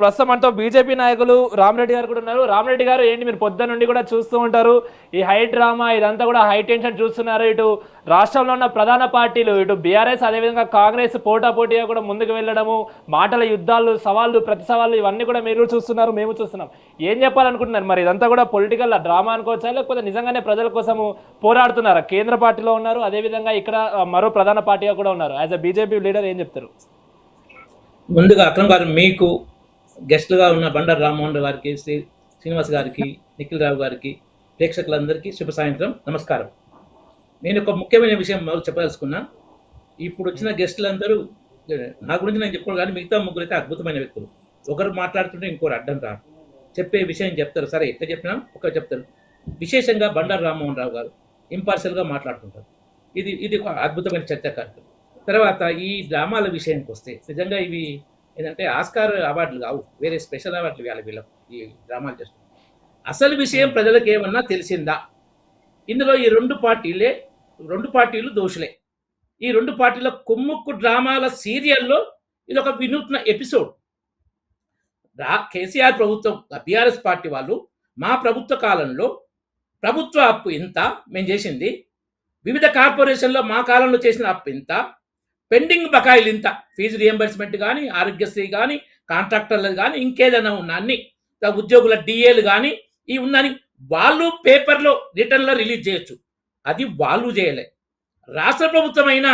ప్రస్తుతం మనతో బీజేపీ నాయకులు రామరెడ్డి గారు కూడా ఉన్నారు. రామరెడ్డి గారు, ఏంటి మీరు పొద్దున్న నుండి కూడా చూస్తూ ఉంటారు ఈ హై డ్రామా ఇదంతా కూడా హై టెన్షన్ చూస్తున్నారు. ఇటు రాష్ట్రంలో ఉన్న ప్రధాన పార్టీలు, ఇటు బీఆర్ఎస్ అదేవిధంగా కాంగ్రెస్ పోటాపోటీగా కూడా ముందుకు వెళ్ళడము, మాటల యుద్ధాలు, సవాళ్ళు, ప్రతి సవాళ్ళు ఇవన్నీ కూడా మీరు చూస్తున్నారు, మేము చూస్తున్నాం. ఏం చెప్పాలనుకుంటున్నారు మరి? ఇదంతా కూడా పొలిటికల్ డ్రామా అనుకోవచ్చా, లేకపోతే నిజంగానే ప్రజల కోసము పోరాడుతున్నారా? కేంద్ర పార్టీలో ఉన్నారు, అదేవిధంగా ఇక్కడ మరో ప్రధాన పార్టీగా కూడా ఉన్నారు. యాజ్ అ బీజేపీ లీడర్ ఏం చెప్తారు? ముందుగా అక్రమ్ గారు, మీకు గెస్ట్లుగా ఉన్న బండారు రామ్మోహన్ రావు గారికి, శ్రీనివాస్ గారికి, నిఖిల్ రావు గారికి, ప్రేక్షకులందరికీ శుభ సాయంత్రం, నమస్కారం. నేను ఒక ముఖ్యమైన విషయం మొదలు చెప్పదలుచుకున్నా. ఇప్పుడు వచ్చిన గెస్టులందరూ నా గురించి నేను చెప్పుకోను, కానీ మిగతా ముగ్గురు అయితే అద్భుతమైన వ్యక్తులు. ఒకరు మాట్లాడుతుంటే ఇంకోరు అడ్డం రారు, చెప్పే విషయం చెప్తారు. సరే, ఎట్లా చెప్పినా ఒకరు చెప్తారు. విశేషంగా బండారు రామ్మోహన్ రావు గారు ఇంపార్షియల్గా మాట్లాడుతుంటారు. ఇది ఒక అద్భుతమైన చర్చా కార్యక్రమం. తర్వాత ఈ డ్రామాల విషయానికి వస్తే, నిజంగా ఇవి ఏంటంటే ఆస్కార్ అవార్డులు కావు, వేరే స్పెషల్ అవార్డులు ఇవ్వాలి వీళ్ళకి ఈ డ్రామాలు చేస్తుంది. అసలు విషయం ప్రజలకు ఏమన్నా తెలిసిందా? ఇందులో ఈ రెండు పార్టీలు దోషులే. ఈ రెండు పార్టీల కుమ్ముక్కు డ్రామాల సీరియల్లో ఇది ఒక వినూత్న ఎపిసోడ్. కేసీఆర్ ప్రభుత్వం, బీఆర్ఎస్ పార్టీ వాళ్ళు మా ప్రభుత్వ కాలంలో ప్రభుత్వ అప్పు ఇంత మేము చేసింది, వివిధ కార్పొరేషన్లో మా కాలంలో చేసిన అప్పు ఇంత, పెండింగ్ బకాయిలు ఇంత, ఫీజు రియంబర్స్మెంట్ కానీ, ఆరోగ్యశ్రీ కానీ, కాంట్రాక్టర్లు కానీ, ఇంకేదైనా ఉన్న అన్ని ఉద్యోగుల డిఏలు కానీ ఇవి ఉందని వాళ్ళు పేపర్లో రిటర్న్లో రిలీజ్ చేయొచ్చు. అది వాళ్ళు చేయలే. రాష్ట్ర ప్రభుత్వం అయినా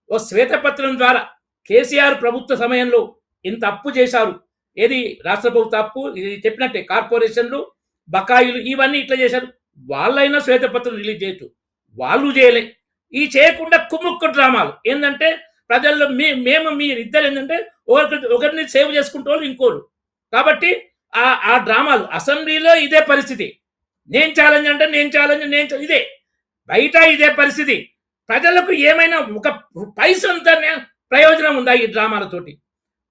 ఓ శ్వేతపత్రం ద్వారా కేసీఆర్ ప్రభుత్వ సమయంలో ఇంత అప్పు చేశారు, ఏది రాష్ట్ర ప్రభుత్వ అప్పు, ఇది చెప్పినట్టే కార్పొరేషన్లు, బకాయిలు ఇవన్నీ ఇట్లా చేశారు, వాళ్ళైనా శ్వేతపత్రం రిలీజ్ చేయొచ్చు. వాళ్ళు చేయలే. ఈ చేయకుండా కుమ్ముక్కు డ్రామాలు ఏంటంటే ప్రజల్లో మీరిద్దరు ఏంటంటే ఒకరిని సేవ్ చేసుకుంటూ వాళ్ళు ఇంకోరు. కాబట్టి ఆ డ్రామాలు అసెంబ్లీలో ఇదే పరిస్థితి. నేను ఛాలెంజ్ ఇదే, బయట ఇదే పరిస్థితి. ప్రజలకు ఏమైనా ఒక పైసంత ప్రయోజనం ఉందా ఈ డ్రామాలతోటి?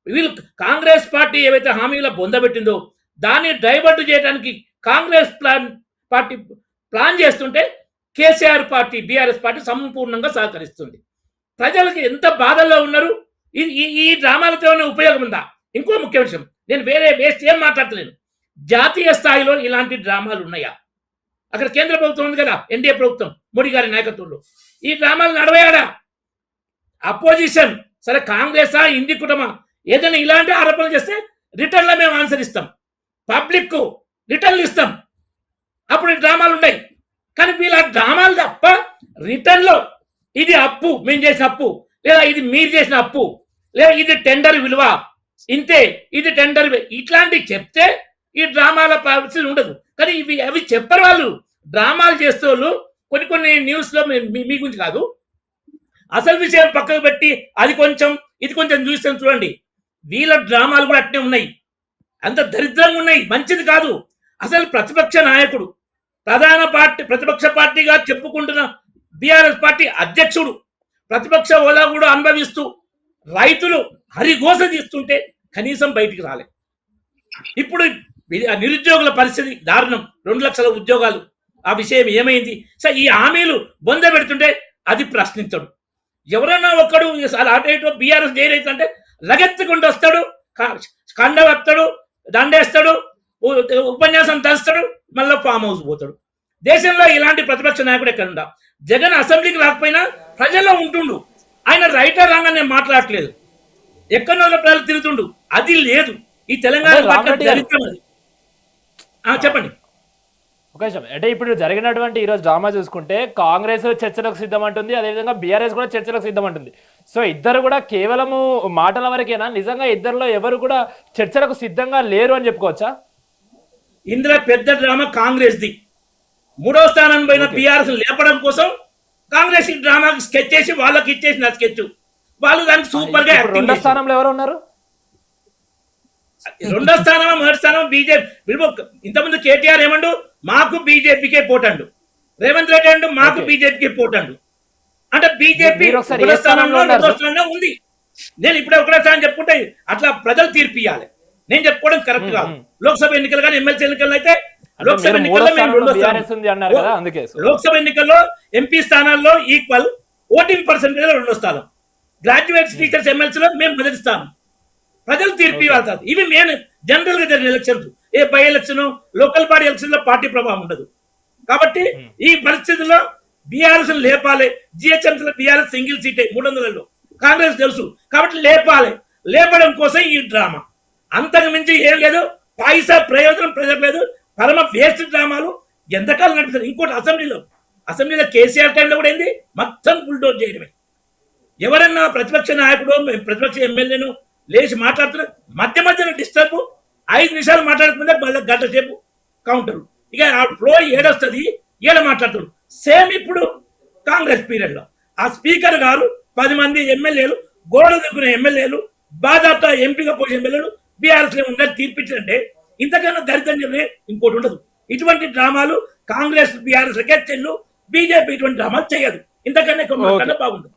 వీళ్ళు కాంగ్రెస్ పార్టీ ఏవైతే హామీల బొందబెట్టిందో దాన్ని డైవర్ట్ చేయడానికి కాంగ్రెస్ పార్టీ ప్లాన్ చేస్తుంటే కేసీఆర్ పార్టీ, బీఆర్ఎస్ పార్టీ సంపూర్ణంగా సహకరిస్తుంది. ప్రజలకి ఎంత బాధల్లో ఉన్నారు. ఈ డ్రామాలతో ఉపయోగం ఉందా? ఇంకో ముఖ్య విషయం, నేను వేస్ట్ ఏం మాట్లాడతలేను. జాతీయ స్థాయిలో ఇలాంటి డ్రామాలు ఉన్నాయా? అక్కడ కేంద్ర ప్రభుత్వం ఉంది కదా, ఎన్డీఏ ప్రభుత్వం, మోడీ గారి నాయకత్వంలో ఈ డ్రామాలు నడవయాడా? అపోజిషన్ సరే, కాంగ్రెసా, ఇండి కుటుంబం ఏదైనా ఇలాంటి ఆరోపణలు చేస్తే రిటర్న్లో మేము ఆన్సర్ ఇస్తాం, పబ్లిక్ రిటర్న్లు ఇస్తాం, అప్పుడు ఈ డ్రామాలు ఉన్నాయి. కానీ వీళ్ళ డ్రామాలు తప్ప రిటర్న్లో ఇది అప్పు, మేము చేసిన అప్పు, లేదా ఇది మీరు చేసిన అప్పు, లేదా ఇది టెండర్ విలువ ఇంతే, ఇది టెండర్ ఇట్లాంటివి చెప్తే ఈ డ్రామాల పరిస్థితి ఉండదు. కానీ అవి చెప్పరు. వాళ్ళు డ్రామాలు చేసే వాళ్ళు కొన్ని న్యూస్లో మీ గురించి కాదు, అసలు విషయం పక్కకు పెట్టి అది కొంచెం ఇది కొంచెం చూస్తాం చూడండి. వీళ్ళ డ్రామాలు కూడా అట్నే ఉన్నాయి, అంత దరిద్రంగా ఉన్నాయి, మంచిది కాదు. అసలు ప్రతిపక్ష నాయకుడు, ప్రతిపక్ష పార్టీగా చెప్పుకుంటున్న బీఆర్ఎస్ పార్టీ అధ్యక్షుడు ప్రతిపక్ష హోదా కూడా అనుభవిస్తూ రైతులు హరిఘోష తీస్తుంటే కనీసం బయటికి రాలే. ఇప్పుడు నిరుద్యోగుల పరిస్థితి దారుణం, 2 లక్షల ఉద్యోగాలు, ఆ విషయం ఏమైంది? సార్, ఈ హామీలు బొంద పెడుతుంటే అది ప్రశ్నించడు. ఎవరన్నా ఒక్కడు అటేటో బీఆర్ఎస్ ఏదైతే లగెత్తుకుంటూ వస్తాడు, కండ వస్తాడు, దండేస్తాడు, ఉపన్యాసం దంస్తాడు, మళ్ళీ ఫామ్ హౌస్ పోతాడు. దేశంలో ఇలాంటి ప్రతిపక్ష నాయకుడు ఎక్కడుందా? జగన్ అసెంబ్లీకి రాకపోయినా ప్రజల్లో ఉంటుండు. ఆయన రైటర్ రాంగ్ నేను మాట్లాడట్లేదు, ఎక్కడో ప్రజలు తిరుగుతుండు, అది లేదు. ఈ తెలంగాణ చెప్పండి. ఒక నిమిషం. అంటే ఇప్పుడు జరిగినటువంటి ఈరోజు డ్రామా చూసుకుంటే కాంగ్రెస్ చర్చలకు సిద్ధం అంటుంది, అదేవిధంగా బీఆర్ఎస్ కూడా చర్చలకు సిద్ధం అంటుంది. సో ఇద్దరు కూడా కేవలము మాటల వరకేనా? నిజంగా ఇద్దరిలో ఎవరు కూడా చర్చలకు సిద్ధంగా లేరు అని చెప్పుకోవచ్చా? ఇందులో పెద్ద డ్రామా కాంగ్రెస్ది. 3వ స్థానం పైన బీఆర్ఎస్ లేపడం కోసం కాంగ్రెస్ ఈ డ్రామాకి స్కెచ్ చేసి వాళ్ళకి ఇచ్చేసిన స్కెచ్, వాళ్ళు దానికి సూపర్ గా యాక్టింగ్. 2వ స్థానంలో ఎవరు ఉన్నారు? 2వ స్థానం, 3వ స్థానం బీజేపీ. ఇంతకుముందు కేటీఆర్ ఏమండు, మాకు బీజేపీకే పోటండు, రేవంత్ రెడ్డి అండు మాకు బీజేపీకి పోటండు. అంటే బీజేపీ 1వ స్థానంలో 2వ స్థానంలో ఉంది. నేను ఇప్పుడే 1వ స్థానం చెప్పుకుంటే అట్లా ప్రజలు తీర్పు ఇవ్వాలి, నేను చెప్పుకోవడం కరెక్ట్ కాదు. లోక్సభ ఎన్నికలు కానీ ఎమ్మెల్సీ ఎన్నికలు అయితే లోక్సభ ఎన్నికల్లో ఎంపీ స్థానాల్లో ఈక్వల్, ఓటింగ్ పర్సెంటేజ్ 2వ స్థానం, గ్రాడ్యుయేట్ టీచర్స్ ఎమ్మెల్సీలో మేము మొదటి స్థానం. ప్రజలు తీర్పు ఇవ్వాలి. ఇవి జనరల్ గా జరిగిన elections, A by election, local body election లో పార్టీ ప్రభావం ఉండదు. కాబట్టి ఈ పరిస్థితుల్లో బీఆర్ఎస్ లేపాలి. జిహెచ్ఎంసీ లో బీఆర్ఎస్ సింగిల్ సీటే 300లో, కాంగ్రెస్ తెలుసు. కాబట్టి లేపాలి. లేపడం కోసం ఈ డ్రామా, అంతకు మించి ఏం లేదు. పైసా ప్రయోజనం ప్రజలకు లేదు. పరమ వేస్ట్ డ్రామాలు ఎంతకాలం నడుపుతారు. ఇంకోటి అసెంబ్లీలో కేసీఆర్ టైంలో కూడా ఏంది, మొత్తం బుల్డోజ్ చేయడమే. ఎవరన్నా ప్రతిపక్ష నాయకుడు, ప్రతిపక్ష ఎమ్మెల్యేను లేచి మాట్లాడుతున్నారు, మధ్యన డిస్టర్బ్, 5 నిమిషాలు మాట్లాడుతుంటే మళ్ళీ గంట సేపు కౌంటర్. ఇక ఆ ఫ్లో ఏడొస్తుంది, ఏడ మాట్లాడుతాడు. సేమ్ ఇప్పుడు కాంగ్రెస్ పీరియడ్ లో ఆ స్పీకర్ గారు 10 మంది ఎమ్మెల్యేలు, గోడ దిక్కున్న ఎమ్మెల్యేలు, బాధాప్త ఎంపీగా పోయే ఎమ్మెల్యేలు బీఆర్ఎస్ లో ఉందని తీర్పించారంటే ఇంతకన్నా దరిద్రం ఇంకోటి ఉండదు. ఇటువంటి డ్రామాలు కాంగ్రెస్ బీఆర్ఎస్ చెల్లు, బీజేపీ ఇటువంటి డ్రామాలు చేయదు. ఇంతకన్నా బాగుంటుంది.